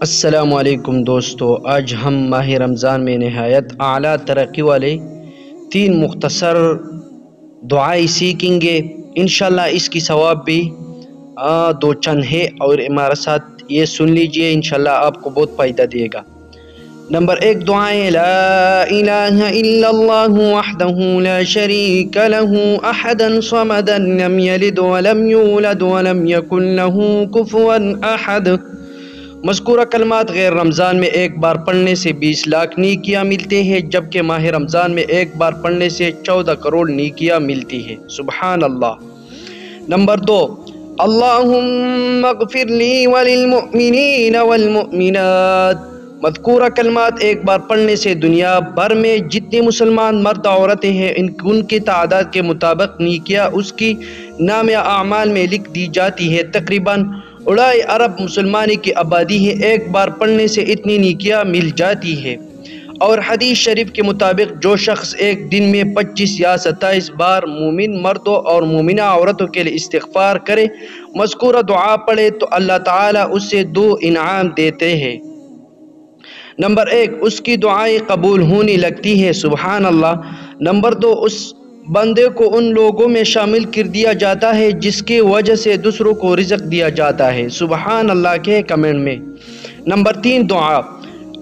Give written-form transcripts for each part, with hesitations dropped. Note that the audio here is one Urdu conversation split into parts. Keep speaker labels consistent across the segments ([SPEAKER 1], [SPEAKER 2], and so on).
[SPEAKER 1] السلام علیکم دوستو، آج ہم ماہ رمضان میں نہایت اعلیٰ ترقی والے 3 مختصر دعائیں سیکھیں گے۔ انشاءاللہ اس کی ثواب بھی دو چند ہے، اور ہمارے ساتھ یہ سن لیجئے، انشاءاللہ آپ کو بہت فائدہ دے گا۔ نمبر 1 دعائیں: لا الہ الا اللہ وحدہ لا شریک لہ احدا صمدا لم یلد ولم یولد ولم یکن لہ کفوا احد۔ مذکورہ کلمات غیر رمضان میں ایک بار پڑھنے سے 20 لاکھ نیکیاں ملتے ہیں، جبکہ ماہ رمضان میں ایک بار پڑھنے سے 14 کروڑ نیکیاں ملتی ہیں۔ سبحان اللہ۔ نمبر 2 اللہم اغفر لی وللمؤمنین والمؤمنات۔ مذکورہ کلمات ایک بار پڑھنے سے دنیا بھر میں جتنے مسلمان مرد عورتیں ہیں، ان کی تعداد کے مطابق نیکیاں اس کی نامہ اعمال میں لکھ دی جاتی ہے۔ تقریباً 2.5 ارب مسلمانوں کی آبادی ہے، ایک بار پڑھنے سے اتنی نیکیاں مل جاتی ہے۔ اور حدیث شریف کے مطابق جو شخص ایک دن میں 25 یا 27 بار مومن مردوں اور مومنہ عورتوں کے لیے استغفار کرے، مذکورہ دعا پڑھے، تو اللہ تعالیٰ اس سے 2 انعام دیتے ہیں۔ نمبر 1 اس کی دعائیں قبول ہونے لگتی ہے۔ سبحان اللہ۔ نمبر 2 اس بندے کو ان لوگوں میں شامل کر دیا جاتا ہے جس کی وجہ سے دوسروں کو رزق دیا جاتا ہے۔ سبحان اللہ کے کمنٹ میں۔ نمبر 3 دعا: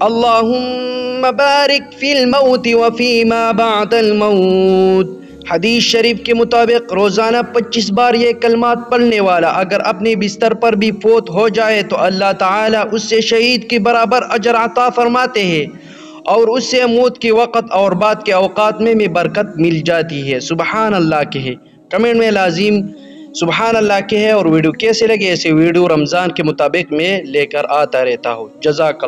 [SPEAKER 1] اللہم بارک فی الموت وفی ما بعد الموت۔ حدیث شریف کے مطابق روزانہ 25 بار یہ کلمات پڑھنے والا اگر اپنے بستر پر بھی فوت ہو جائے تو اللہ تعالیٰ اس سے شہید کے برابر اجر عطا فرماتے ہیں، اور اس سے موت کے وقت اور بعد کے اوقات میں برکت مل جاتی ہے۔ سبحان اللہ کے ہے، کمنٹ میں لازم سبحان اللہ کے ہے۔ اور ویڈیو کیسے لگے؟ ایسے ویڈیو رمضان کے مطابق میں لے کر آتا رہتا ہوں۔ جزاک اللہ۔